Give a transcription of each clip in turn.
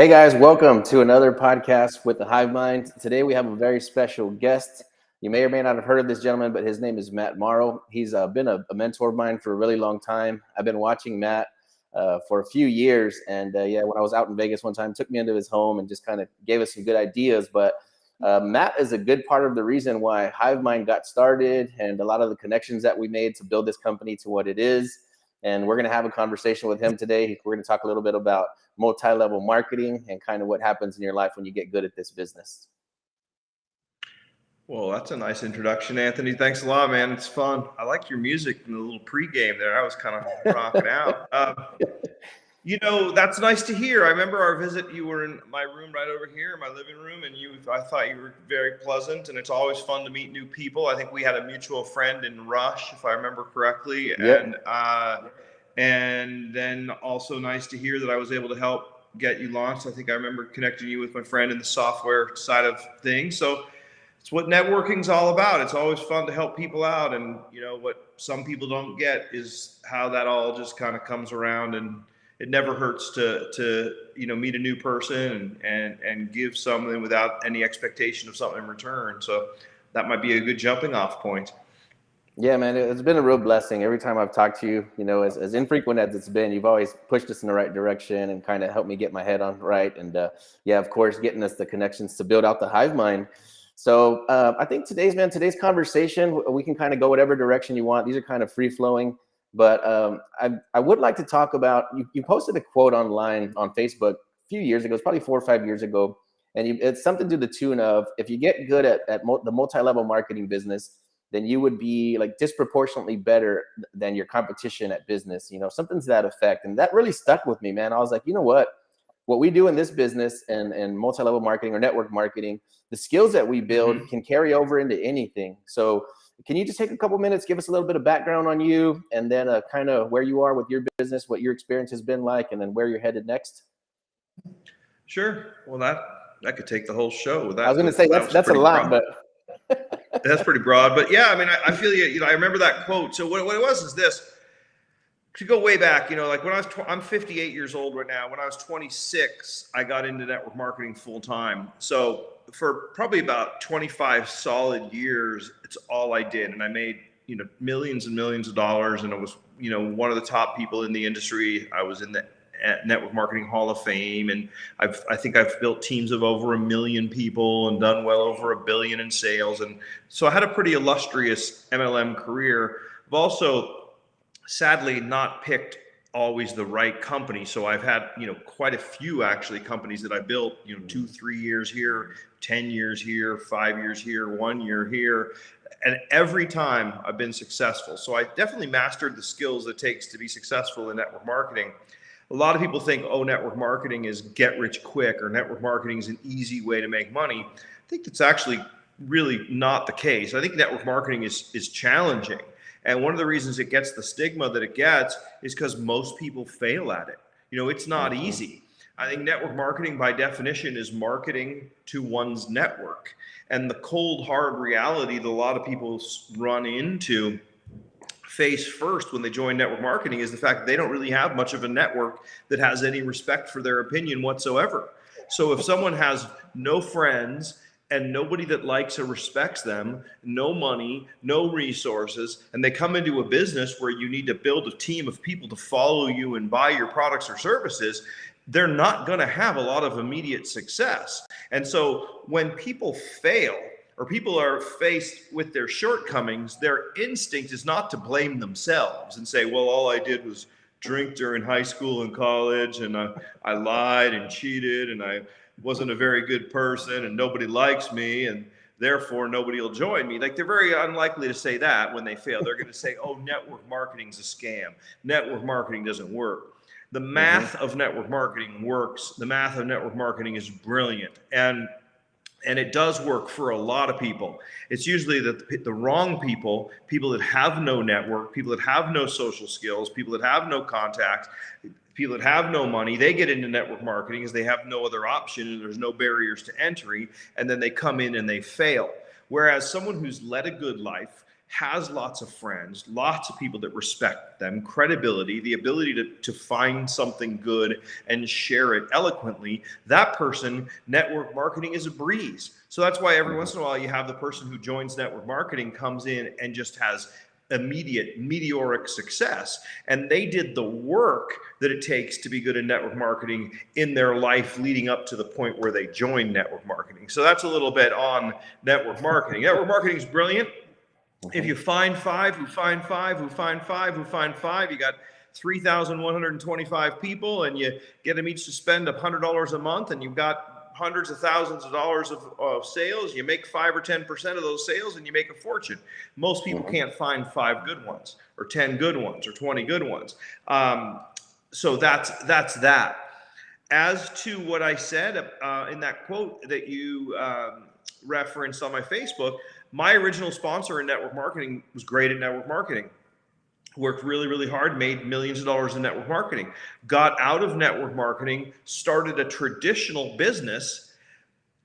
Hey guys, welcome to another podcast with the Hive Mind. Today we have a very special guest. You may or may not have heard of this gentleman, but his name is Matt Morrow. He's been a mentor of mine for a really long time. I've been watching Matt for a few years, and when I was out in Vegas one time, took me into his home and just kind of gave us some good ideas. But Matt is a good part of the reason why Hive Mind got started, and a lot of the connections that we made to build this company to what it is. And we're going to have a conversation with him today. We're going to talk a little bit about multi-level marketing and kind of what happens in your life when you get good at this business. Well, that's a nice introduction, Anthony. Thanks a lot, man. It's fun. I like your music and the little pregame there. I was kind of rocking out. That's nice to hear. I remember our visit. You were in my room right over here, my living room, and I thought you were very pleasant, and it's always fun to meet new people. I think we had a mutual friend in Rush, if I remember correctly. Yep. And then also nice to hear that I was able to help get you launched. I think I remember connecting you with my friend in the software side of things. So it's what networking's all about. It's always fun to help people out. And, what some people don't get is how that all just kind of comes around, and it never hurts to meet a new person and give something without any expectation of something in return. So that might be a good jumping off point. Yeah, man, it's been a real blessing. Every time I've talked to you, as infrequent as it's been, you've always pushed us in the right direction and kind of helped me get my head on right. And of course, getting us the connections to build out the Hive Mind. So I think today's conversation, we can kind of go whatever direction you want. These are kind of free flowing, but I would like to talk about, you posted a quote online on Facebook a few years ago, it's probably 4 or 5 years ago. And it's something to the tune of, if you get good at the multi-level marketing business, then you would be like disproportionately better than your competition at business, something to that effect. And that really stuck with me, man. I was like, you know what we do in this business and multi-level marketing or network marketing, the skills that we build can carry over into anything. So can you just take a couple minutes, give us a little bit of background on you, and then kind of where you are with your business, what your experience has been like, and then where you're headed next? Sure. Well, that could take the whole show. I was going to say that's a lot, but that's pretty broad. But yeah, I mean, I feel you. I remember that quote. So what it was is this. To go way back, like when I'm 58 years old right now. When I was 26, I got into network marketing full time. So for probably about 25 solid years, it's all I did, and I made millions and millions of dollars, and I was one of the top people in the industry. I was in the Network Marketing Hall of Fame, and I think I've built teams of over 1 million people and done well over $1 billion in sales, and so I had a pretty illustrious MLM career. I've also sadly not picked always the right company. So I've had, quite a few actually companies that I built, 2-3 years here, 10 years here, 5 years here, 1 year here. And every time I've been successful. So I definitely mastered the skills it takes to be successful in network marketing. A lot of people think, network marketing is get rich quick, or network marketing is an easy way to make money. I think that's actually really not the case. I think network marketing is challenging. And one of the reasons it gets the stigma that it gets is because most people fail at it. It's not easy. I think network marketing by definition is marketing to one's network. And the cold, hard reality that a lot of people run into face first when they join network marketing is the fact that they don't really have much of a network that has any respect for their opinion whatsoever. So if someone has no friends and nobody that likes or respects them, no money, no resources, and they come into a business where you need to build a team of people to follow you and buy your products or services, they're not going to have a lot of immediate success. And so when people fail, or people are faced with their shortcomings, their instinct is not to blame themselves and say, well, all I did was drink during high school and college, and I lied and cheated, and I wasn't a very good person, and nobody likes me, and therefore nobody will join me. Like, they're very unlikely to say that when they fail. They're going to say, network marketing's a scam. Network marketing doesn't work. The math of network marketing works. The math of network marketing is brilliant. And it does work for a lot of people. It's usually the wrong people that have no network, people that have no social skills, people that have no contacts, people that have no money. They get into network marketing as they have no other option, and there's no barriers to entry, and then they come in and they fail. Whereas someone who's led a good life, has lots of friends, lots of people that respect them, credibility, the ability to find something good and share it eloquently, that person, network marketing is a breeze. So that's why every once in a while you have the person who joins network marketing, comes in and just has immediate meteoric success, and they did the work that it takes to be good in network marketing in their life leading up to the point where they join network marketing. So that's a little bit on network marketing. Network marketing is brilliant. If you find five who find five who find five who find five, you got 3,125 people, and you get them each to spend $100 a month, and you've got hundreds of thousands of dollars of sales. You make 5 or 10% of those sales, and you make a fortune. Most people can't find 5 good ones, or 10 good ones, or 20 good ones. So that's that. As to what I said in that quote that you referenced on my Facebook, my original sponsor in network marketing was great at network marketing. Worked really, really hard, made millions of dollars in network marketing, got out of network marketing, started a traditional business,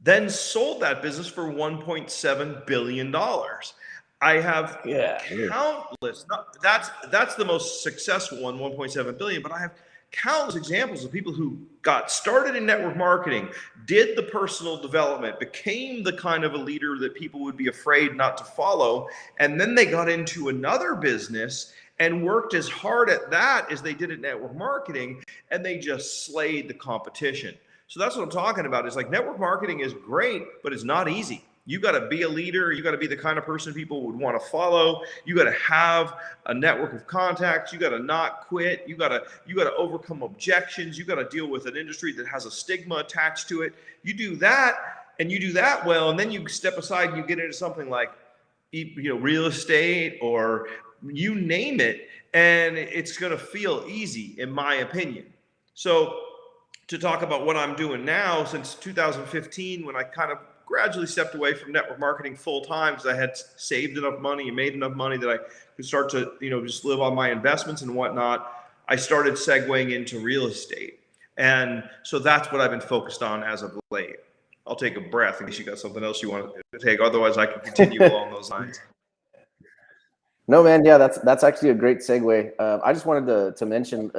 then sold that business for $1.7 billion. I have countless, that's the most successful one, 1.7 billion, but I have countless examples of people who got started in network marketing, did the personal development, became the kind of a leader that people would be afraid not to follow, and then they got into another business and worked as hard at that as they did at network marketing, and they just slayed the competition. So that's what I'm talking about. Is like network marketing is great, but it's not easy. You got to be a leader. You got to be the kind of person people would want to follow. You got to have a network of contacts. You got to not quit. You got to overcome objections. You got to deal with an industry that has a stigma attached to it. You do that, and you do that well, and then you step aside and you get into something like, real estate, or you name it, and it's going to feel easy, in my opinion. So to talk about what I'm doing now, since 2015, when I kind of gradually stepped away from network marketing full time because I had saved enough money and made enough money that I could start to, just live on my investments and whatnot, I started segueing into real estate. And so that's what I've been focused on as of late. I'll take a breath in case you got something else you want to take. Otherwise, I can continue along those lines. No, man. Yeah, that's actually a great segue. I just wanted to mention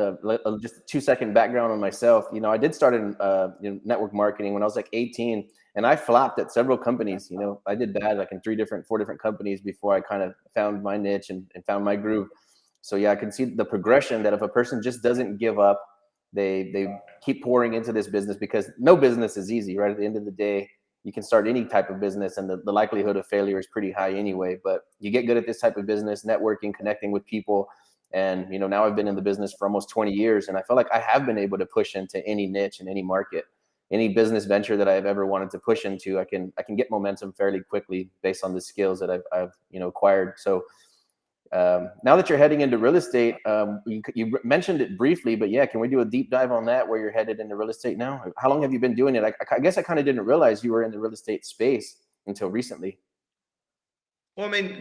just a 2-second background on myself. I did start in network marketing when I was like 18, and I flopped at several companies. I did bad like in 4 different companies before I kind of found my niche and found my groove. So yeah, I can see the progression that if a person just doesn't give up, they keep pouring into this business, because no business is easy, right? At the end of the day, you can start any type of business, and the likelihood of failure is pretty high anyway. But you get good at this type of business, networking, connecting with people. And, now I've been in the business for almost 20 years, and I feel like I have been able to push into any niche and any market, any business venture that I've ever wanted to push into. I can get momentum fairly quickly based on the skills that I've acquired. So now that you're heading into real estate, you mentioned it briefly, but yeah, can we do a deep dive on that, where you're headed into real estate now? How long have you been doing it? I guess I kind of didn't realize you were in the real estate space until recently. Well, I mean,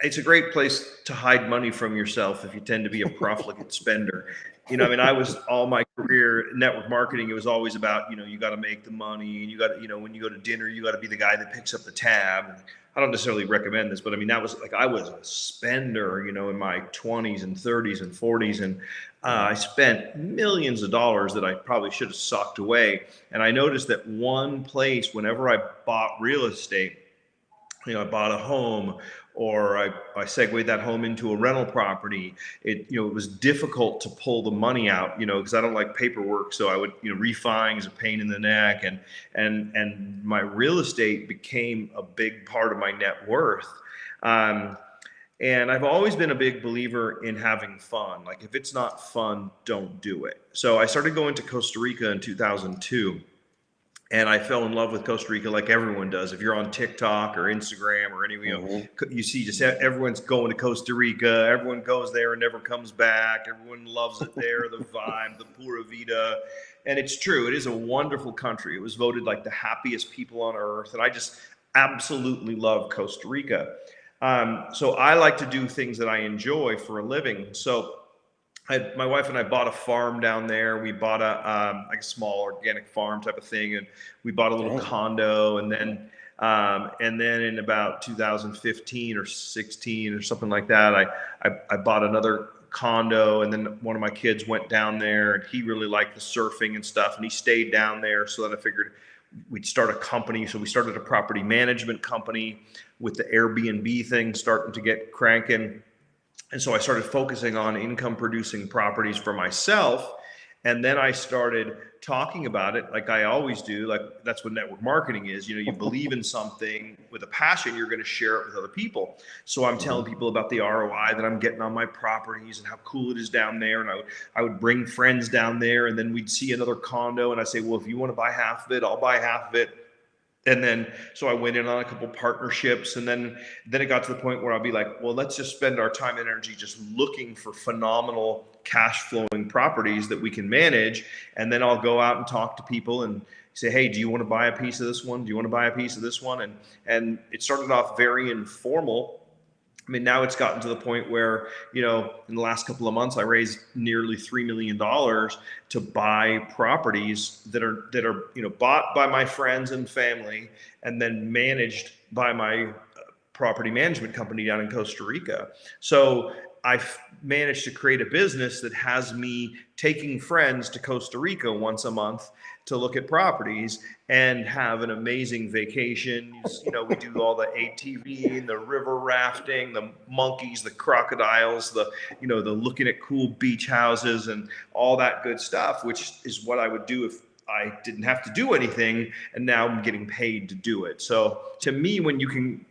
it's a great place to hide money from yourself if you tend to be a profligate spender. I was all my career network marketing. It was always about, you got to make the money, and you got to, when you go to dinner, you got to be the guy that picks up the tab. I don't necessarily recommend this, but that was like, I was a spender, in my 20s and 30s and 40s. And I spent millions of dollars that I probably should have socked away. And I noticed that one place, whenever I bought real estate, I bought a home, or I segued that home into a rental property. It was difficult to pull the money out, because I don't like paperwork. So I would, refining is a pain in the neck, and my real estate became a big part of my net worth. And I've always been a big believer in having fun. Like, if it's not fun, don't do it. So I started going to Costa Rica in 2002. And I fell in love with Costa Rica, like everyone does. If you're on TikTok or Instagram or anywhere, you see just everyone's going to Costa Rica. Everyone goes there and never comes back. Everyone loves it there, the vibe, the pura vida. And it's true. It is a wonderful country. It was voted like the happiest people on earth. And I just absolutely love Costa Rica. So I like to do things that I enjoy for a living. So my wife and I bought a farm down there. We bought like a small organic farm type of thing, and we bought a little Dang. condo, and then in about 2015 or 16 or something like that, I bought another condo, and then one of my kids went down there, and he really liked the surfing and stuff, and he stayed down there. So then I figured we'd start a company. So we started a property management company with the Airbnb thing starting to get cranking. And so I started focusing on income producing properties for myself. And then I started talking about it like I always do. Like that's what network marketing is. You know, you believe in something with a passion, you're going to share it with other people. So I'm telling people about the ROI that I'm getting on my properties and how cool it is down there. And I would bring friends down there, and then we'd see another condo, and I say, well, if you want to buy half of it, I'll buy half of it. And then so I went in on a couple partnerships, and then it got to the point where I'll be like, well, let's just spend our time and energy just looking for phenomenal cash flowing properties that we can manage. And then I'll go out and talk to people and say, hey, do you want to buy a piece of this one? Do you want to buy a piece of this one? And it started off very informal. I mean, now it's gotten to the point where, you know, in the last couple of months, I raised nearly $3 million to buy properties that are, you know, bought by my friends and family and then managed by my property management company down in Costa Rica. So I've managed to create a business that has me taking friends to Costa Rica once a month to look at properties and have an amazing vacation. You know, we do all the ATV and the river rafting, the monkeys, the crocodiles, the, you know, the looking at cool beach houses and all that good stuff, which is what I would do if I didn't have to do anything, and now I'm getting paid to do it. So to me, when you can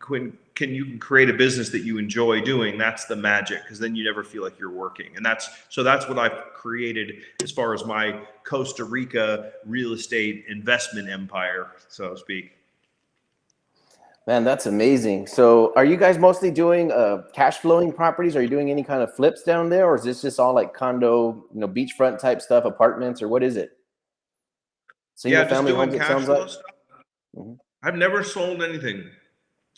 create a business that you enjoy doing, that's the magic, because then you never feel like you're working. And that's what I've created as far as my Costa Rica real estate investment empire, so to speak. Man, that's amazing. So are you guys mostly doing cash flowing properties? Are you doing any kind of flips down there, or is this just all like condo, you know, beachfront type stuff, apartments, or what is it? Single Yeah, just family doing homes, it cash sounds like. flow stuff. Mhm. I've never sold anything.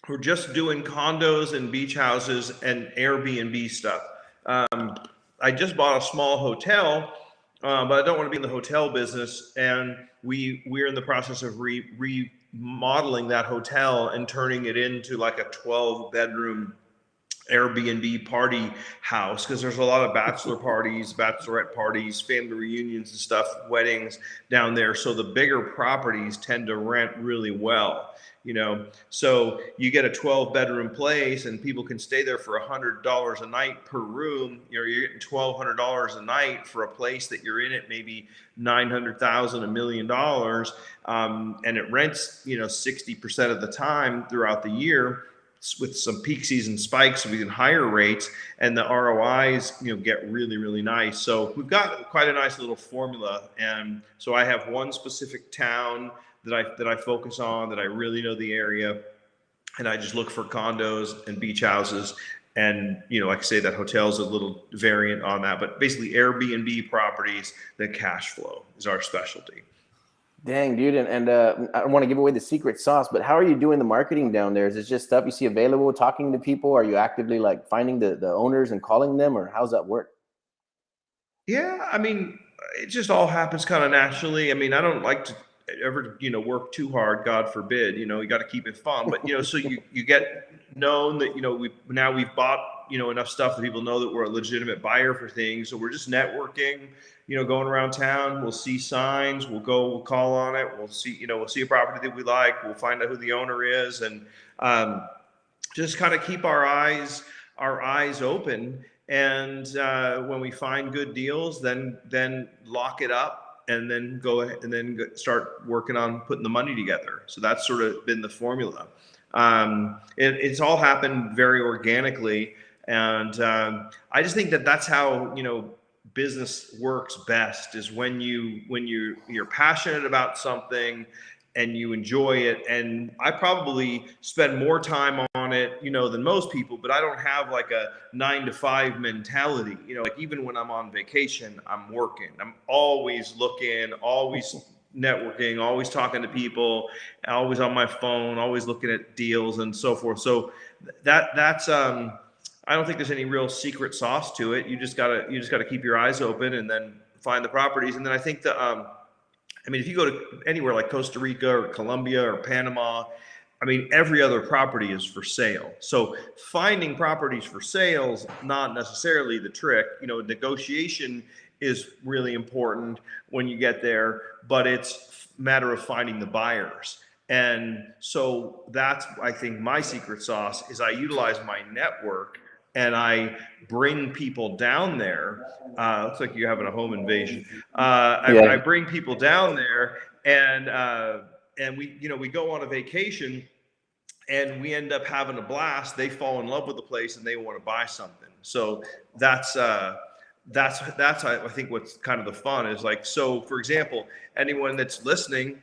We're just doing condos and beach houses and Airbnb stuff. I just bought a small hotel, but I don't want to be in the hotel business. And we're in the process of remodeling that hotel and turning it into like a 12-bedroom Airbnb party house, because there's a lot of bachelor parties, bachelorette parties, family reunions and stuff, weddings down there. So the bigger properties tend to rent really well, you know. So you get a 12-bedroom place and people can stay there for $100 a night per room. You know, you're getting $1,200 a night for a place that you're in at maybe 900,000, $1 million, and it rents, you know, 60% of the time throughout the year, with some peak season spikes with higher rates, and the ROIs, you know, get really, really nice. So we've got quite a nice little formula. And so I have one specific town that I focus on, that I really know the area, and I just look for condos and beach houses. And, you know, like I say, that hotel's a little variant on that, but basically Airbnb properties that cash flow is our specialty. Dang, dude. And I don't want to give away the secret sauce, but how are you doing the marketing down there? Is it just stuff you see available, talking to people? Are you actively like finding the owners and calling them, or how's that work? Yeah, I mean, it just all happens kind of naturally. I mean, I don't like to ever, you know, work too hard, God forbid. You know, you got to keep it fun. But, you know, so you get known that, you know, we've bought, you know, enough stuff that people know that we're a legitimate buyer for things. So we're just networking, you know, going around town. We'll see signs, we'll call on it. We'll see, you know, we'll see a property that we like. We'll find out who the owner is, and just kind of keep our eyes open. And when we find good deals, then lock it up, and then go ahead and then start working on putting the money together. So that's sort of been the formula. It's all happened very organically, and I just think that that's how, you know, business works best, is when you're passionate about something and you enjoy it. And I probably spend more time on it, you know, than most people, but I don't have like a 9 to 5 mentality. You know, like even when I'm on vacation, I'm working. I'm always looking, always networking, always talking to people, always on my phone, always looking at deals and so forth. So that's I don't think there's any real secret sauce to it. You just gotta keep your eyes open and then find the properties. And then I think I mean, if you go to anywhere like Costa Rica or Colombia or Panama, I mean, every other property is for sale. So finding properties for sales, not necessarily the trick. You know, negotiation is really important when you get there, but it's a matter of finding the buyers. And so that's, I think, my secret sauce is I utilize my network and I bring people down there. Looks like you're having a home invasion. I Yeah. bring people down there, and we go on a vacation, and we end up having a blast. They fall in love with the place, and they want to buy something. So that's I think what's kind of the fun is like. So for example, anyone that's listening,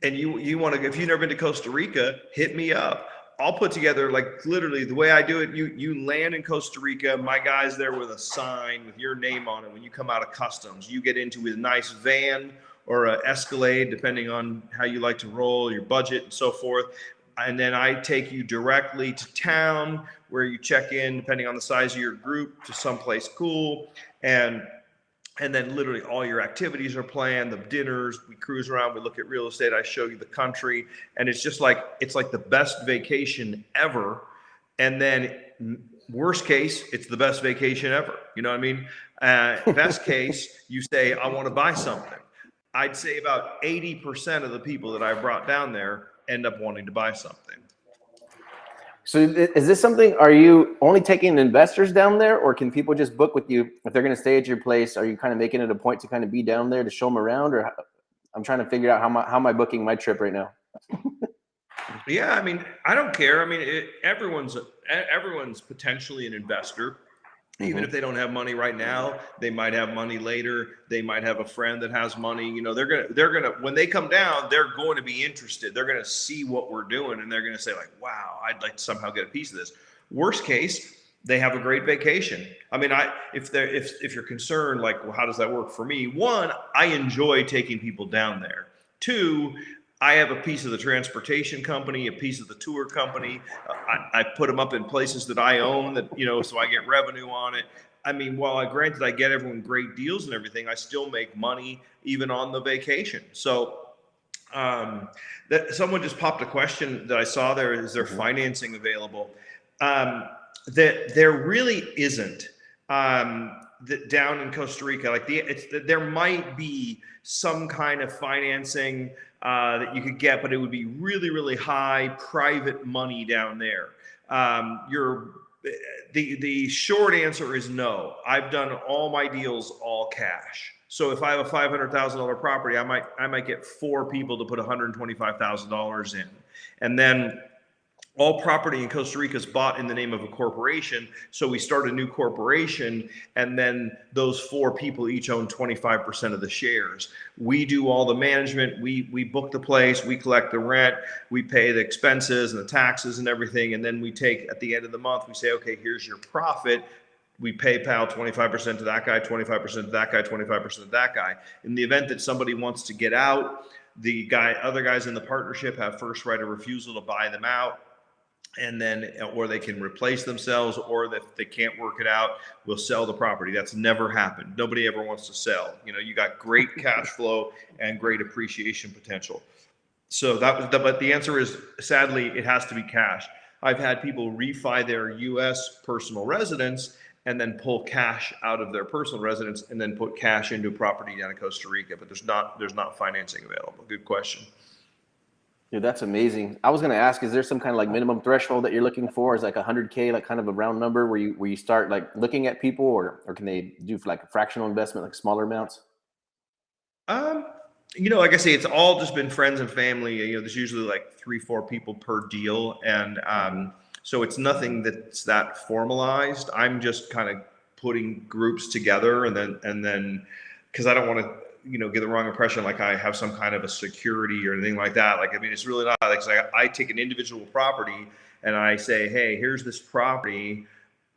and you want to, if you've never been to Costa Rica, hit me up. I'll put together, like, literally the way I do it. You land in Costa Rica, my guy's there with a sign with your name on it. When you come out of customs, you get into a nice van or a Escalade, depending on how you like to roll, your budget and so forth. And then I take you directly to town where you check in, depending on the size of your group, to someplace cool. And then literally all your activities are planned, the dinners, we cruise around, we look at real estate, I show you the country, and it's like the best vacation ever. And then worst case, it's the best vacation ever. You know what I mean? Best case, you say, I want to buy something. I'd say about 80% of the people that I brought down there end up wanting to buy something. So is this something, are you only taking investors down there, or can people just book with you if they're going to stay at your place? Are you kind of making it a point to kind of be down there to show them around? Or I'm trying to figure out how am I booking my trip right now? Yeah, I mean, I don't care. I mean, everyone's potentially an investor. Even if they don't have money right now, they might have money later. They might have a friend that has money. You know, they're gonna when they come down, they're going to be interested. They're gonna see what we're doing, and they're gonna say like, "Wow, I'd like to somehow get a piece of this." Worst case, they have a great vacation. I mean, if you're concerned, like, well, how does that work for me? One, I enjoy taking people down there. Two, I have a piece of the transportation company, a piece of the tour company. I put them up in places that I own, that, you know, so I get revenue on it. I mean, while I get everyone great deals and everything, I still make money even on the vacation. So that someone just popped a question that I saw there: is there financing available? That there really isn't. Down in Costa Rica, like there might be some kind of financing that you could get, but it would be really, really high private money down there. The short answer is no. I've done all my deals all cash. So if I have a $500,000 property, I might get 4 people to put $125,000 in, and then all property in Costa Rica is bought in the name of a corporation. So we start a new corporation, and then those 4 people each own 25% of the shares. We do all the management. We book the place. We collect the rent. We pay the expenses and the taxes and everything. And then we take, at the end of the month, we say, okay, here's your profit. We PayPal 25% to that guy, 25% to that guy, 25% to that guy. In the event that somebody wants to get out, other guys in the partnership have first right of refusal to buy them out. And then, or they can replace themselves, or if they can't work it out, we'll sell the property. That's never happened. Nobody ever wants to sell. You know, you got great cash flow and great appreciation potential. So but the answer is, sadly, it has to be cash. I've had people refi their U.S. personal residence and then pull cash out of their personal residence and then put cash into a property down in Costa Rica, but there's not financing available. Good question. Dude, that's amazing. I was going to ask, is there some kind of like minimum threshold that you're looking for? Is like 100K, like kind of a round number where you start like looking at people, or can they do like a fractional investment, like smaller amounts? You know, like I say, it's all just been friends and family. You know, there's usually like 3-4 people per deal. And so it's nothing that's that formalized. I'm just kind of putting groups together, and then because I don't want to, you know, get the wrong impression like I have some kind of a security or anything like that. Like, I mean, it's really not like, I take an individual property and I say, hey, here's this property.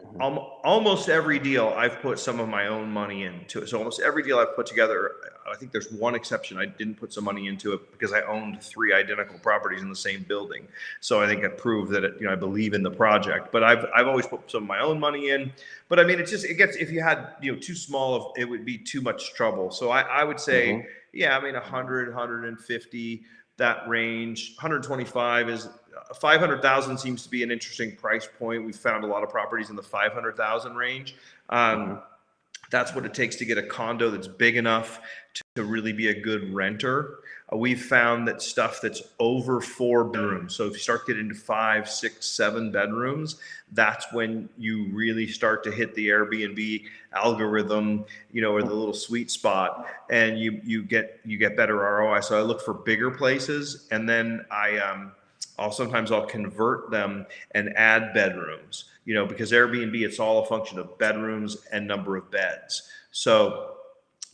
Mhm. Almost every deal I've put some of my own money into it. So almost every deal I've put together, I think there's one exception. I didn't put some money into it because I owned 3 identical properties in the same building. So I think it proved that I believe in the project. But I've always put some of my own money in. But I mean, it gets, if you had too small of, it would be too much trouble. So I would say, Mhm. yeah, I mean 100, 150, that range. 125 is 500,000 seems to be an interesting price point. We've found a lot of properties in the 500,000 range. Mhm. That's what it takes to get a condo that's big enough to really be a good renter. We've found that stuff that's over 4 bedrooms. So if you start getting into 5, 6, 7 bedrooms, that's when you really start to hit the Airbnb algorithm, or the little sweet spot, and you get better ROI. So I look for bigger places, and then I'll convert them and add bedrooms, because Airbnb, it's all a function of bedrooms and number of beds. So,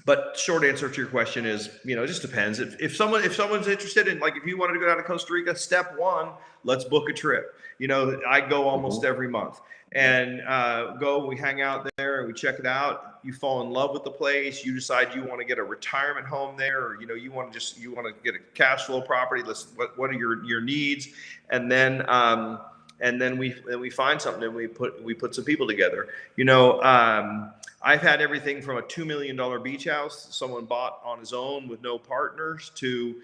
but short answer to your question is, it just depends. If someone's interested in, like, if you wanted to go down to Costa Rica, step one, let's book a trip. I go almost Mhm. every month, and we hang out there and we check it out. You fall in love with the place. You decide you want to get a retirement home there, or you want to get a cash flow property. What are your needs? And then we find something, and we put some people together. I've had everything from a $2 million beach house someone bought on his own with no partners to,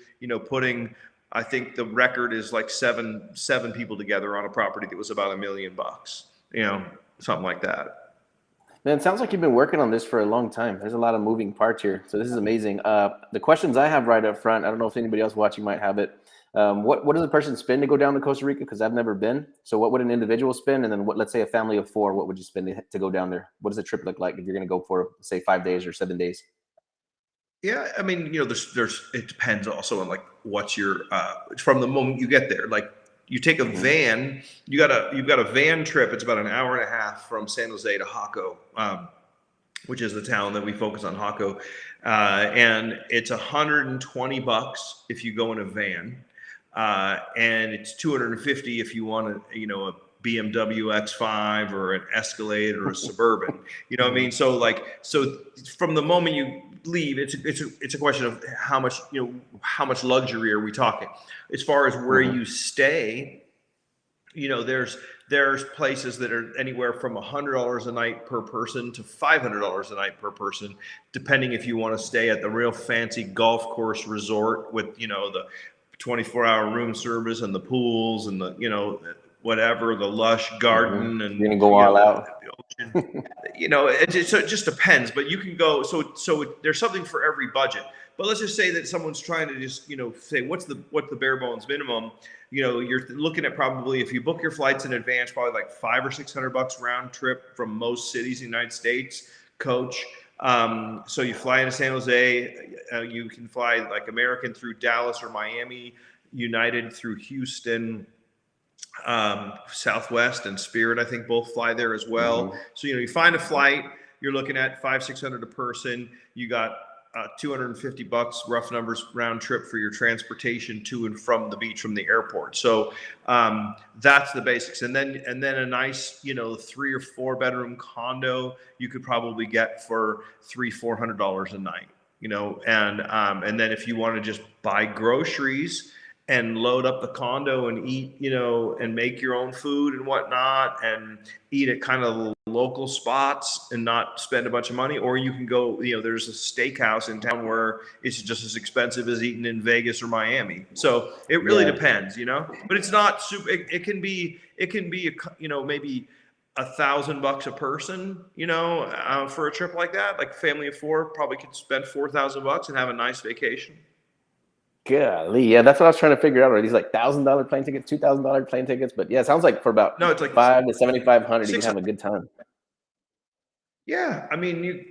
putting, I think the record is like seven people together on a property that was about $1 million, something like that. Man, it sounds like you've been working on this for a long time. There's a lot of moving parts here, so this is amazing. The questions I have right up front, I don't know if anybody else watching might have it. What does a person spend to go down to Costa Rica? Because I've never been. So what would an individual spend, and then let's say a family of 4, what would you spend to go down there? What does a trip look like if you're going to go for, say, 5 days or 7 days? Yeah, I mean, it depends also on, like, what's your from the moment you get there. Like, you take a Hmm. van, you've got a van trip. It's about an hour and a half from San Jose to Jaco, which is the town that we focus on, Jaco, and it's $120 if you go in a van, and it's 250 if you want a BMW X5 or an Escalade or a Suburban. You know what I Hmm. mean? So from the moment you leave, it's a question of how much luxury are we talking? As far as where Hmm. you stay, there's places that are anywhere from $100 a night per person to $500 a night per person, depending if you want to stay at the real fancy golf course resort with the 24-hour room service and the pools and the whatever, the lush Hmm. garden You're and going to go all out. the ocean. So it just depends, but you can go. So there's something for every budget. But let's just say that someone's trying to just say what's the bare bones minimum. You're looking at, probably, if you book your flights in advance, probably like $500 or $600 round trip from most cities in the United States, coach. So you fly into San Jose, you can fly like American through Dallas or Miami, United through Houston, Southwest and Spirit, I think, both fly there as well. Hmm. So you find a flight, you're looking at 500-600 a person. You got $250, rough numbers, round trip for your transportation to and from the beach, from the airport. So that's the basics, and then a nice 3 or 4 bedroom condo you could probably get for $300-400 a night. And then if you want to just buy groceries and load up the condo and eat, and make your own food and whatnot, and eat at kind of local spots and not spend a bunch of money. Or you can go, there's a steakhouse in town where it's just as expensive as eating in Vegas or Miami. So it really Yeah. depends, but it's not super. It can be, maybe $1,000 a person, for a trip like that. Like a family of 4 probably could spend $4,000 and have a nice vacation. Golly, yeah, that's what I was trying to figure out. Are these like $1,000 plane tickets, $2,000 plane tickets? But yeah, it sounds like for about No, it's like 5 to 7,500, you can have a 600. good time. Yeah, I mean,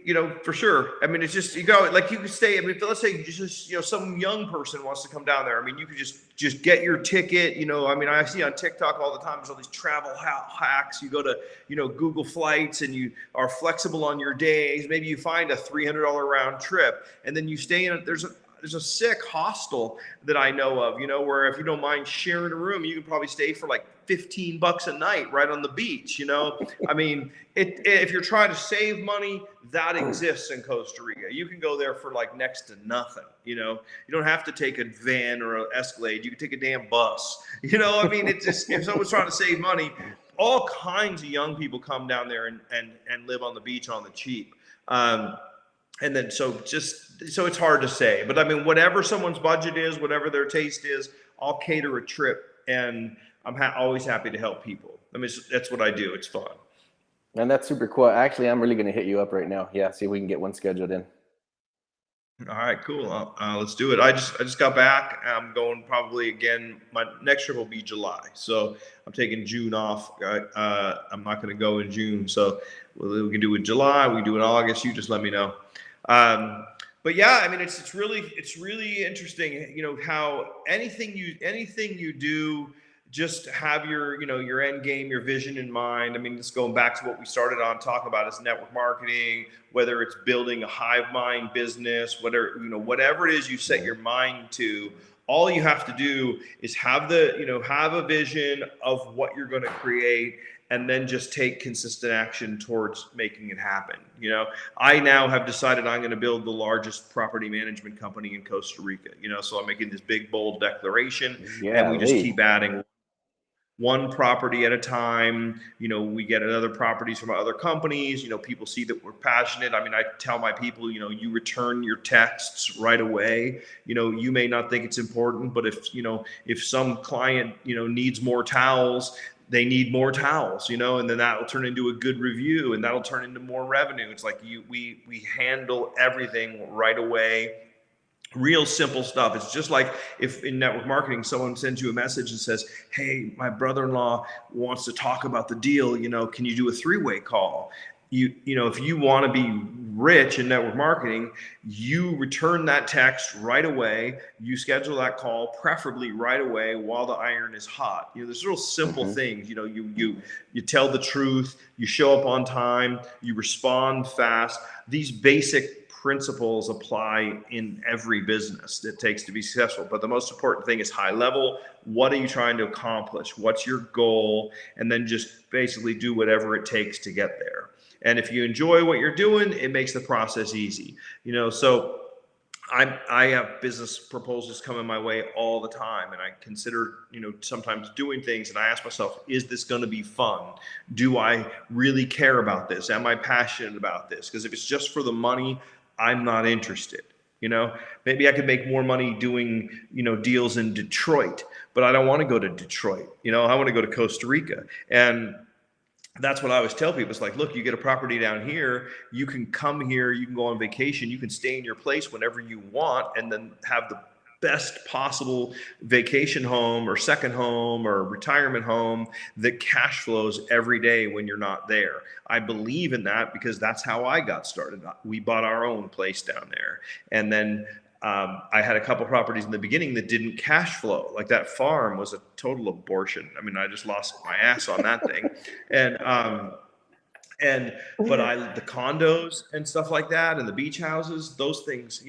for sure. I mean, it's just, you go, like, you could stay. I mean, let's say some young person wants to come down there. I mean, you could just get your ticket. I mean, I see on TikTok all the time, there's all these travel hacks. You go to Google Flights, and you are flexible on your days. Maybe you find a $300 round trip, and then you stay in. there's a sick hostel that I know of, where if you don't mind sharing a room, you can probably stay for like $15 a night right on the beach. I mean, if you're trying to save money, that exists in Costa Rica. You can go there for like next to nothing. You don't have to take a van or an Escalade. You can take a damn bus. I mean, it's just, if someone's trying to save money, all kinds of young people come down there and live on the beach on the cheap. And then so it's hard to say, but I mean, whatever someone's budget is, whatever their taste is, I'll cater a trip, and I'm always happy to help people. I mean, that's what I do. It's fun. And that's super cool. Actually, I'm really going to hit you up right now. Yeah, see if we can get one scheduled in. All right, cool. Let's do it. I just got back. I'm going probably again. My next trip will be July, so I'm taking June off. I'm not going to go in June, so we can do it in July. We can do it in August. You just let me know. But yeah, I mean, it's really interesting. How anything you do, just have your end game, your vision in mind. I mean, just going back to what we started on talking about is network marketing, whether it's building a hive mind business, whatever it is you set your mind to, all you have to do is have a vision of what you're going to create, and then just take consistent action towards making it happen. I now have decided I'm going to build the largest property management company in Costa Rica, so I'm making this big, bold declaration, and we just keep adding one property at a time. We get other properties from other companies. People see that we're passionate. I mean, I tell my people, you return your texts right away. You may not think it's important, but if some client, needs more towels, they need more towels, and then that will turn into a good review, and that'll turn into more revenue. It's like we handle everything right away. Real simple stuff. It's just like if in network marketing, someone sends you a message and says, hey, my brother-in-law wants to talk about the deal, can you do a 3-way call? If you want to be rich in network marketing, you return that text right away. You schedule that call, preferably right away while the iron is hot. There's real simple things. You tell the truth, you show up on time, you respond fast. These basic principles apply in every business that takes to be successful. But the most important thing is high level. What are you trying to accomplish? What's your goal? And then just basically do whatever it takes to get there. And if you enjoy what you're doing, it makes the process easy. So I have business proposals coming my way all the time, and I consider, sometimes doing things, and I ask myself, is this going to be fun? Do I really care about this? Am I passionate about this? Because if it's just for the money, I'm not interested. Maybe I could make more money doing, deals in Detroit, but I don't want to go to Detroit. I want to go to Costa Rica. And that's what I always tell people. It's like, look, you get a property down here, you can come here, you can go on vacation, you can stay in your place whenever you want, and then have the best possible vacation home or second home or retirement home that cash flows every day when you're not there. I believe in that because that's how I got started. We bought our own place down there. And then I had a couple properties in the beginning that didn't cash flow. Like that farm was a total abortion. I mean, I just lost my ass on that thing. But the condos and stuff like that, and the beach houses, those things,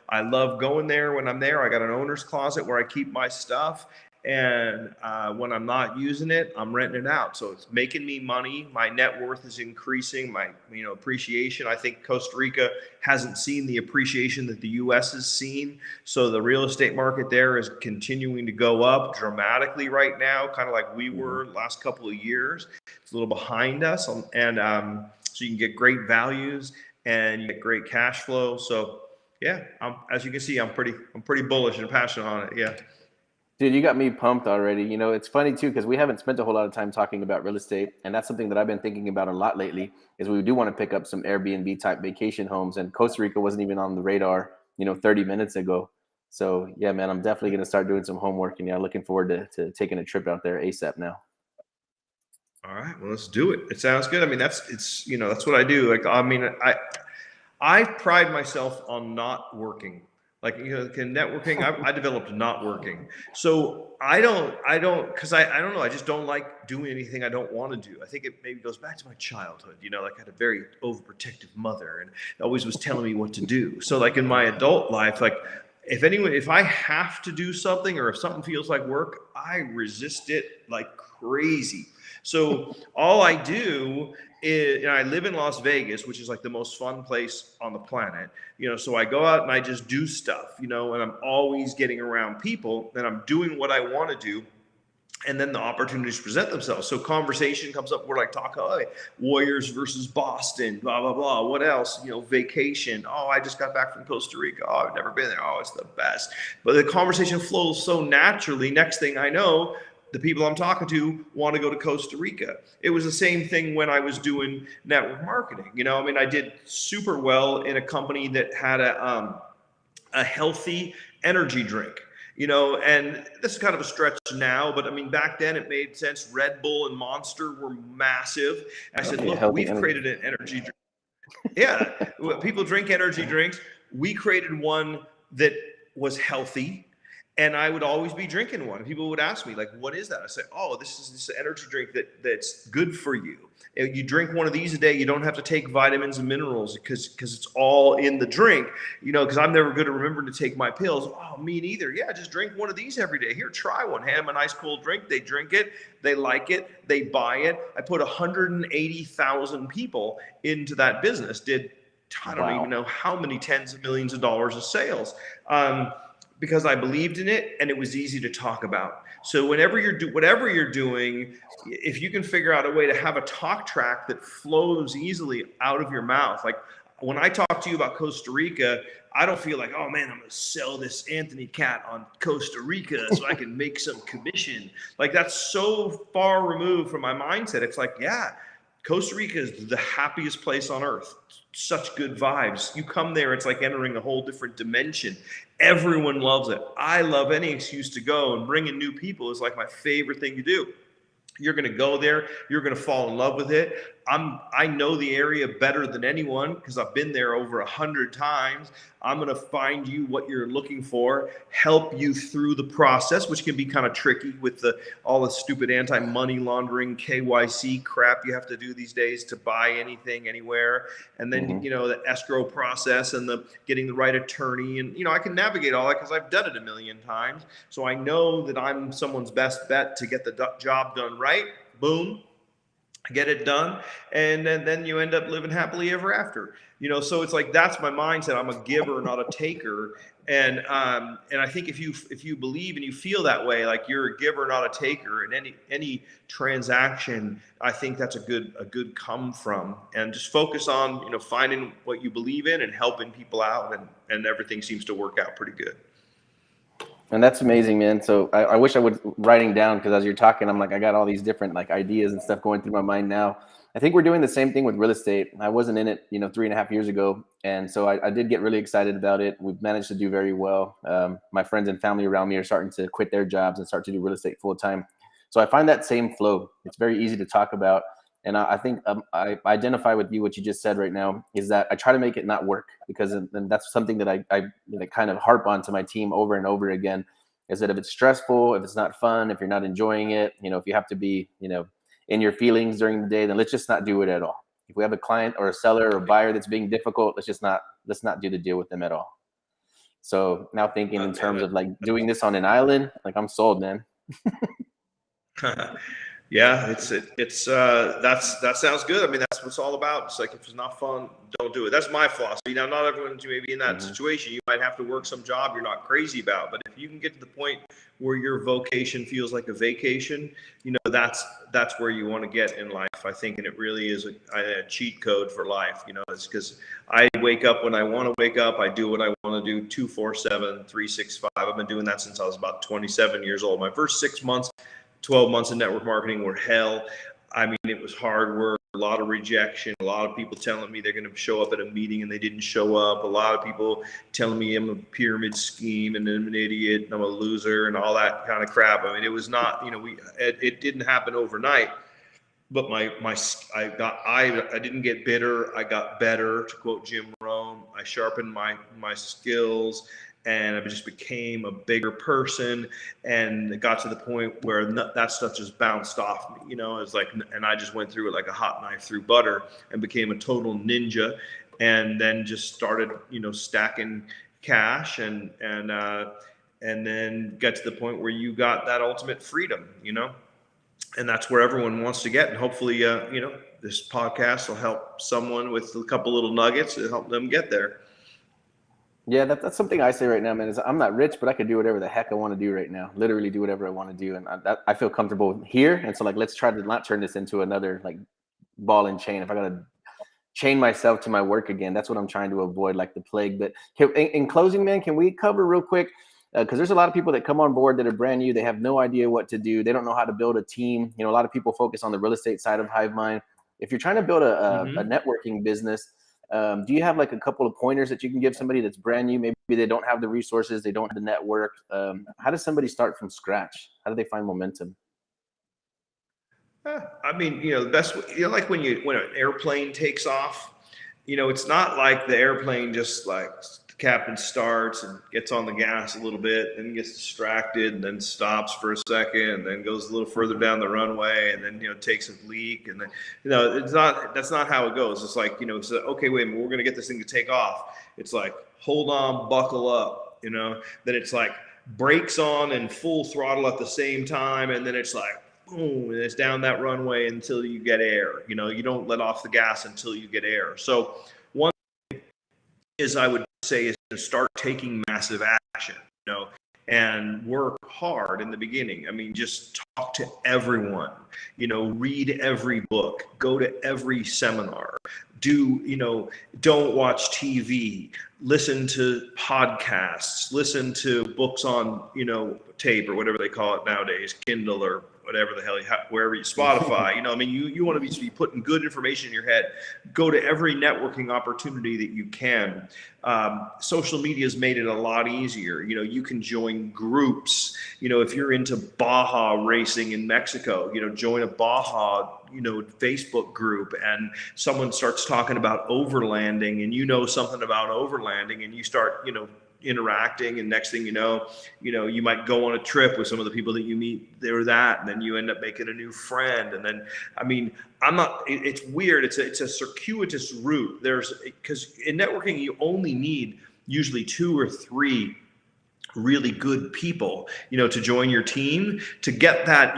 I love going there when I'm there. I got an owner's closet where I keep my stuff. And when I'm not using it, I'm renting it out. So it's making me money. My net worth is increasing. My appreciation. I think Costa Rica hasn't seen the appreciation that the U.S. has seen. So the real estate market there is continuing to go up dramatically right now, kind of like we were last couple of years. It's a little behind us, and so you can get great values and you get great cash flow. So yeah, as you can see, I'm pretty bullish and passionate on it. Yeah. Dude, you got me pumped already. It's funny too, because we haven't spent a whole lot of time talking about real estate. And that's something that I've been thinking about a lot lately, is we do want to pick up some Airbnb type vacation homes. And Costa Rica wasn't even on the radar, 30 minutes ago. So yeah, man, I'm definitely going to start doing some homework, and yeah, looking forward to taking a trip out there ASAP now. All right, well, let's do it. It sounds good. I mean, that's what I do. Like, I mean, I pride myself on not working. Like, networking, I developed not working. So I don't, because I don't know, I just don't like doing anything I don't want to do. I think it maybe goes back to my childhood, like I had a very overprotective mother and always was telling me what to do. So like in my adult life, like if I have to do something or if something feels like work, I resist it like crazy. So all I do is, I live in Las Vegas, which is like the most fun place on the planet, so I go out and I just do stuff, and I'm always getting around people and I'm doing what I want to do. And then the opportunities present themselves. So conversation comes up. We're like talking, oh, Warriors versus Boston, blah, blah, blah. What else? Vacation. Oh, I just got back from Costa Rica. Oh, I've never been there. Oh, it's the best. But the conversation flows so naturally. Next thing I know, the people I'm talking to want to go to Costa Rica. It was the same thing when I was doing network marketing. I did super well in a company that had a healthy energy drink. And this is kind of a stretch now, but back then it made sense. Red Bull and Monster were massive. And I said, look, we've created an energy drink. Yeah, people drink energy drinks. We created one that was healthy, and I would always be drinking one. People would ask me, like, what is that? I say, oh, this is this energy drink that's good for you. You drink one of these a day, you don't have to take vitamins and minerals because it's all in the drink, because I'm never good at remembering to take my pills. Oh, me neither. Yeah, just drink one of these every day. Here, try one. Hand them a nice cold drink. They drink it. They like it. They buy it. I put 180,000 people into that business. I don't even know how many tens of millions of dollars of sales. Because I believed in it and it was easy to talk about. So whatever you're doing, if you can figure out a way to have a talk track that flows easily out of your mouth, like when I talk to you about Costa Rica, I don't feel like, oh man, I'm going to sell this Anthony cat on Costa Rica so I can make some commission. Like that's so far removed from my mindset. It's like, yeah, Costa Rica is the happiest place on earth. Such good vibes. You come there, it's like entering a whole different dimension. Everyone loves it. I love any excuse to go, and bringing new people is like my favorite thing to do. You're going to go there. You're going to fall in love with it. I know the area better than anyone because I've been there over 100 times. I'm going to find you what you're looking for, help you through the process, which can be kind of tricky with all the stupid anti-money laundering KYC crap you have to do these days to buy anything anywhere. And then, the escrow process and the getting the right attorney. And, I can navigate all that because I've done it a million times. So I know that I'm someone's best bet to get the job done right. Boom. Get it done, and then you end up living happily ever after. So it's like that's my mindset. I'm a giver, not a taker, and I think if you believe and you feel that way, like you're a giver, not a taker, in any transaction, I think that's a good come from, and just focus on finding what you believe in and helping people out, and everything seems to work out pretty good. And that's amazing, man. So I wish I would writing down, because as you're talking, I'm like, I got all these different like ideas and stuff going through my mind now. I think we're doing the same thing with real estate. I wasn't in it, 3.5 years ago. And so I did get really excited about it. We've managed to do very well. My friends and family around me are starting to quit their jobs and start to do real estate full time. So I find that same flow. It's very easy to talk about. And I think I identify with you. What you just said right now is that I try to make it not work, because then that's something that I kind of harp on to my team over and over again, is that if it's stressful, if it's not fun, if you're not enjoying it, if you have to be, in your feelings during the day, then let's just not do it at all. If we have a client or a seller or a buyer that's being difficult, let's not do the deal with them at all. So now thinking in terms of like doing this on an island, like I'm sold, man. Yeah, that sounds good. I mean, that's what it's all about. It's like, if it's not fun, don't do it. That's my philosophy. Now, not everyone's maybe in that situation. You might have to work some job you're not crazy about, but if you can get to the point where your vocation feels like a vacation, that's where you want to get in life, I think. And it really is a cheat code for life. It's because I wake up when I want to wake up. I do what I want to do 24/7, 365. I've been doing that since I was about 27 years old. My first 12 months of network marketing were hell. I mean, it was hard work, a lot of rejection, a lot of people telling me they're going to show up at a meeting and they didn't show up. A lot of people telling me I'm a pyramid scheme and I'm an idiot and I'm a loser and all that kind of crap. I mean, it was not, it didn't happen overnight. But I didn't get bitter. I got better, to quote Jim Rohn. I sharpened my skills, and I just became a bigger person, and it got to the point where that stuff just bounced off me, it's like, and I just went through it like a hot knife through butter and became a total ninja, and then just started, stacking cash and then get to the point where you got that ultimate freedom, and that's where everyone wants to get. And hopefully, this podcast will help someone with a couple little nuggets to help them get there. Yeah, that's something I say right now, man. Is I'm not rich, but I can do whatever the heck I want to do right now. Literally do whatever I want to do, and I feel comfortable here. And so, like, let's try to not turn this into another like ball and chain. If I gotta chain myself to my work again, that's what I'm trying to avoid, like the plague. But in closing, man, can we cover real quick? Because there's a lot of people that come on board that are brand new. They have no idea what to do. They don't know how to build a team. A lot of people focus on the real estate side of HiveMind. If you're trying to build a networking business, do you have like a couple of pointers that you can give somebody that's brand new? Maybe they don't have the resources, they don't have the network. How does somebody start from scratch? How do they find momentum? I mean, the best, like when an airplane takes off, it's not like the airplane just like the captain starts and gets on the gas a little bit, then gets distracted and then stops for a second and then goes a little further down the runway and then, takes a leak. And then, that's not how it goes. It's like, it's like, okay, wait a minute, we're going to get this thing to take off. It's like, hold on, buckle up, then it's like brakes on and full throttle at the same time. And then it's like, boom, and it's down that runway until you get air. You don't let off the gas until you get air. So one thing is I would say is to start taking massive action, and work hard in the beginning. I mean, just talk to everyone, read every book, go to every seminar, don't watch TV, listen to podcasts, listen to books on, tape or whatever they call it nowadays, Kindle or whatever the hell, wherever you, Spotify, you want to be putting good information in your head. Go to every networking opportunity that you can. Social media has made it a lot easier. You can join groups. If you're into Baja racing in Mexico, join a Baja, Facebook group, and someone starts talking about overlanding and something about overlanding, and you start, interacting, and next thing you might go on a trip with some of the people that you meet there, and then you end up making a new friend. And then, I mean, it's weird. It's a circuitous route. Because in networking, you only need usually 2 or 3 really good people, to join your team. To get that,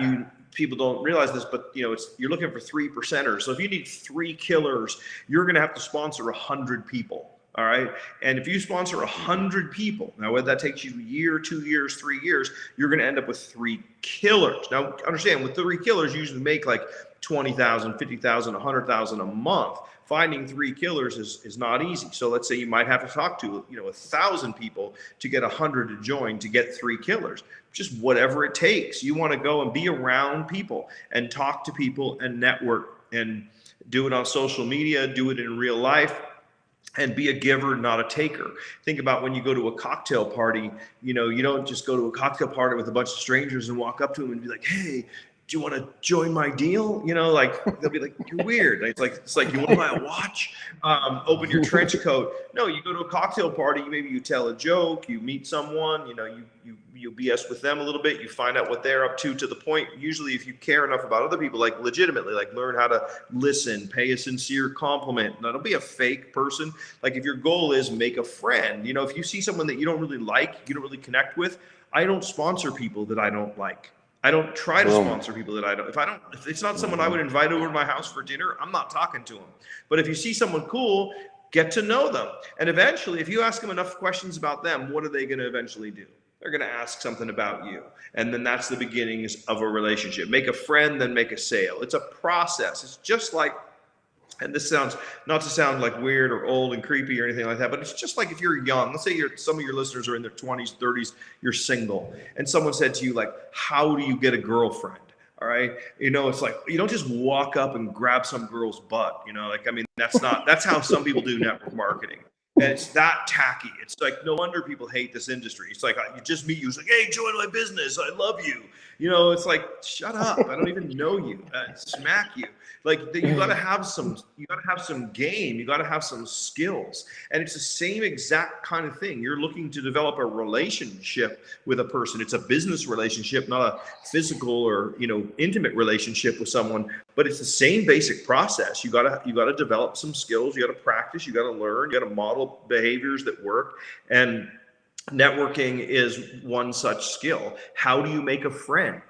people don't realize this, but you're looking for 3 percenters. So if you need 3 killers, you're going to have to sponsor 100 people. All right. And if you sponsor 100 people, now whether that takes you a year, 2 years, 3 years, you're going to end up with 3 killers. Now, understand, with 3 killers, you usually make like 20,000, 50,000, 100,000 a month. Finding 3 killers is not easy. So let's say you might have to talk to 1,000 people to get 100 to join to get 3 killers. Just whatever it takes. You want to go and be around people and talk to people and network, and do it on social media, do it in real life. And be a giver, not a taker. Think about when you go to a cocktail party, you don't just go to a cocktail party with a bunch of strangers and walk up to them and be like, hey, do you want to join my deal? They'll be like, you're weird. It's like, you want to buy a watch? Open your trench coat. No, you go to a cocktail party, maybe you tell a joke, you meet someone, you BS with them a little bit, you find out what they're up to the point. Usually if you care enough about other people, like legitimately, like learn how to listen, pay a sincere compliment. Now, don't be a fake person. Like if your goal is make a friend, if you see someone that you don't really like, you don't really connect with, I don't sponsor people that I don't like. I don't try to sponsor people that I don't. If it's not someone I would invite over to my house for dinner, I'm not talking to them. But if you see someone cool, get to know them. And eventually, if you ask them enough questions about them, what are they going to eventually do? They're going to ask something about you. And then that's the beginnings of a relationship. Make a friend, then make a sale. It's a process. It's just like, and this sounds, not to sound like weird or old and creepy or anything like that, but it's just like if you're young, let's say some of your listeners are in their 20s, 30s, you're single, and someone said to you, like, how do you get a girlfriend? All right. It's like, you don't just walk up and grab some girl's butt, that's how some people do network marketing. And it's that tacky. It's like, no wonder people hate this industry. It's like, you just meet you. It's like, hey, join my business. I love you. It's like, shut up. I don't even know you. Smack you. Like you got to have some game. You got to have some skills. And it's the same exact kind of thing. You're looking to develop a relationship with a person. It's a business relationship, not a physical or, intimate relationship with someone, but it's the same basic process. You got to develop some skills. You got to practice. You got to learn. You got to model behaviors that work. And networking is one such skill. How do you make a friend?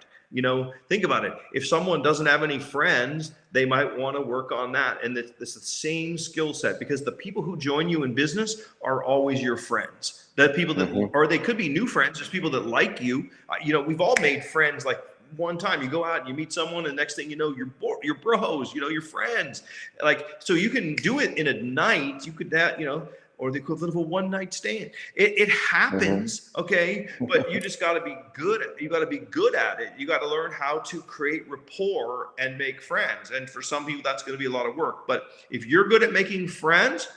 Think about it. If someone doesn't have any friends, they might want to work on that. And it's the same skill set, because the people who join you in business are always your friends. The people that, or they could be new friends, just people that like you. We've all made friends. Like one time you go out and you meet someone, and next thing you know, you're bros, you're friends. Like, so you can do it in a night. You could or the equivalent of a one-night stand. It happens, okay? But you just got to be good. You got to be good at it. You got to learn how to create rapport and make friends. And for some people, that's going to be a lot of work. But if you're good at making friends,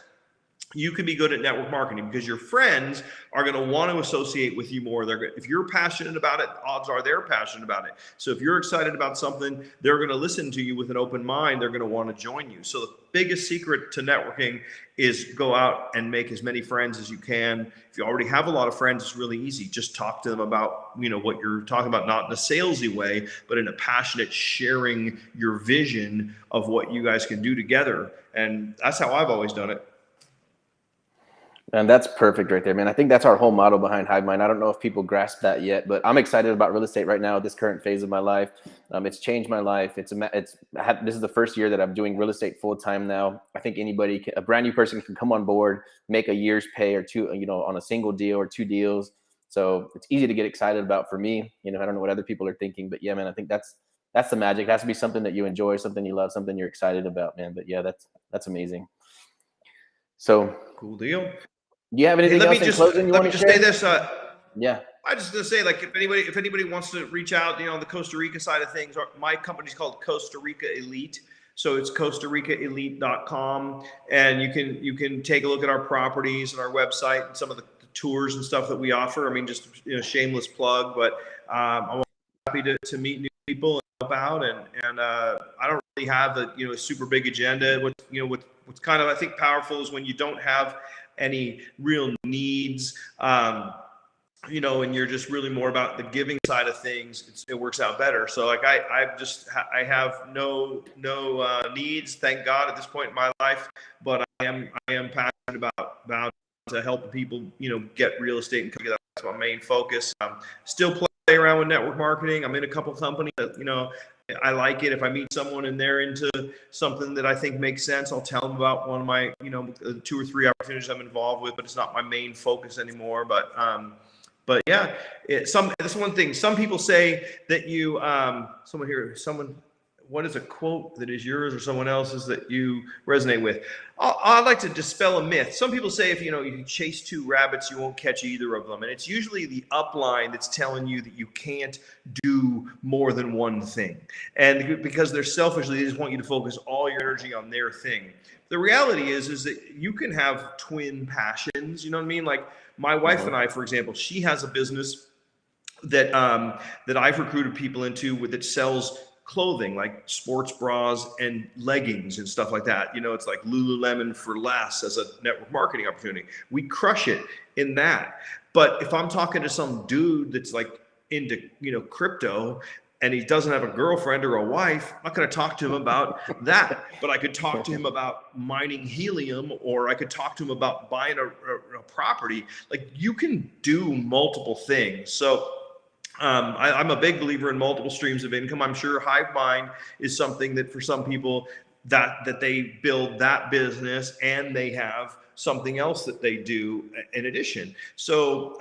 you can be good at network marketing, because your friends are going to want to associate with you more. If you're passionate about it, odds are they're passionate about it. So if you're excited about something, they're going to listen to you with an open mind. They're going to want to join you. So the biggest secret to networking is go out and make as many friends as you can. If you already have a lot of friends, it's really easy. Just talk to them about, what you're talking about, not in a salesy way, but in a passionate sharing your vision of what you guys can do together. And that's how I've always done it. And that's perfect right there, man. I think that's our whole model behind Hive Mind. I don't know if people grasp that yet, but I'm excited about real estate right now at this current phase of my life. It's changed my life. This is the first year that I'm doing real estate full time now. I think a brand new person can come on board, make a year's pay or two, on a single deal or two deals. So it's easy to get excited about for me. I don't know what other people are thinking, but yeah, man, I think that's the magic. It has to be something that you enjoy, something you love, something you're excited about, man. But yeah, that's amazing. So cool deal. Do you have anything else in closing you want to share? Let me just say this. Yeah. I just going to say, like, if anybody wants to reach out, on the Costa Rica side of things, my company's called Costa Rica Elite. So it's CostaRicaElite.com, and you can take a look at our properties and our website and some of the tours and stuff that we offer. I mean, just shameless plug, but I'm happy to meet new people and help out. And I don't really have a super big agenda. What's kind of, I think, powerful is when you don't have any real needs, and you're just really more about the giving side of things. It works out better. So like I have no needs, thank God, at this point in my life, but I am passionate about to help people get real estate, and that's my main focus. Still play around with network marketing. I'm in a couple companies that I like it. If I meet someone and they're into something that I think makes sense, I'll tell them about one of my, 2 or 3 opportunities I'm involved with, but it's not my main focus anymore. But yeah, that's one thing. Some people say that what is a quote that is yours or someone else's that you resonate with? I'd like to dispel a myth. Some people say if you chase 2 rabbits, you won't catch either of them. And it's usually the upline that's telling you that you can't do more than one thing. And because they're selfishly, they just want you to focus all your energy on their thing. The reality is that you can have twin passions. You know what I mean? Like my wife and I, for example, she has a business that I've recruited people into that sells clothing, like sports bras and leggings and stuff like that. It's like Lululemon for less as a network marketing opportunity. We crush it in that. But if I'm talking to some dude that's like into, crypto, and he doesn't have a girlfriend or a wife, I'm not going to talk to him about that. But I could talk to him about mining helium, or I could talk to him about buying a property. Like, you can do multiple things. So I'm a big believer in multiple streams of income. I'm sure Hive Mind is something that for some people that they build that business and they have something else that they do in addition. So,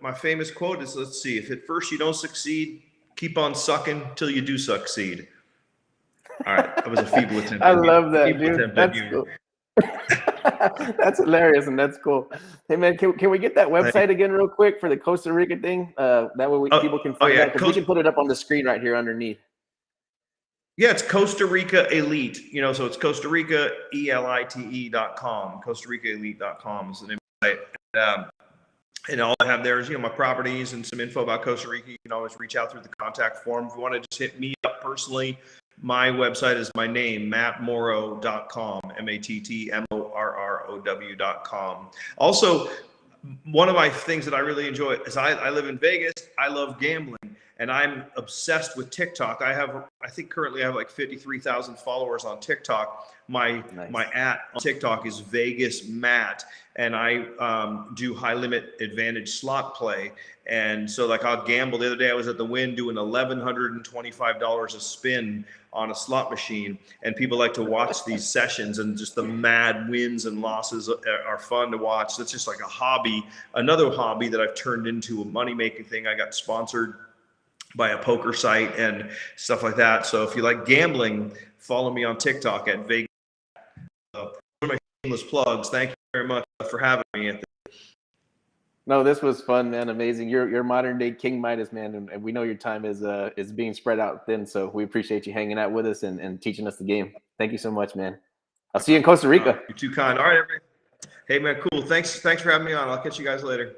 my famous quote is, let's see, if at first you don't succeed, keep on sucking till you do succeed. All right. That was a feeble attempt. I love that, dude. That's cool. That's hilarious, and that's cool. Hey man, can we get that website again real quick for the Costa Rica thing? That way people can find out, because we can put it up on the screen right here underneath. Yeah, it's Costa Rica Elite. So it's Costa Rica ELITE.com. Costa Rica Elite.com is the name of the site. And all I have there is, my properties and some info about Costa Rica. You can always reach out through the contact form. If you want to just hit me up personally, my website is my name, mattmorrow.com, mattmorrow.com. Also, one of my things that I really enjoy is I live in Vegas. I love gambling, and I'm obsessed with TikTok. I think currently I have like 53,000 followers on TikTok. My @ on TikTok is Vegas Matt, and I do high limit advantage slot play. And so like I'll gamble. The other day I was at the Wynn doing $1,125 a spin on a slot machine, and people like to watch these sessions, and just the mad wins and losses are fun to watch. That's just like a hobby, another hobby that I've turned into a money-making thing. I got sponsored by a poker site and stuff like that. So if you like gambling, follow me on TikTok at Vegas. One of my shameless plugs. Thank you very much for having me, Anthony. No, this was fun, man. Amazing. You're modern day King Midas, man, and we know your time is being spread out thin. So we appreciate you hanging out with us and teaching us the game. Thank you so much, man. I'll see you in Costa Rica. You're too kind. All right, everybody. Hey, man, cool. Thanks for having me on. I'll catch you guys later.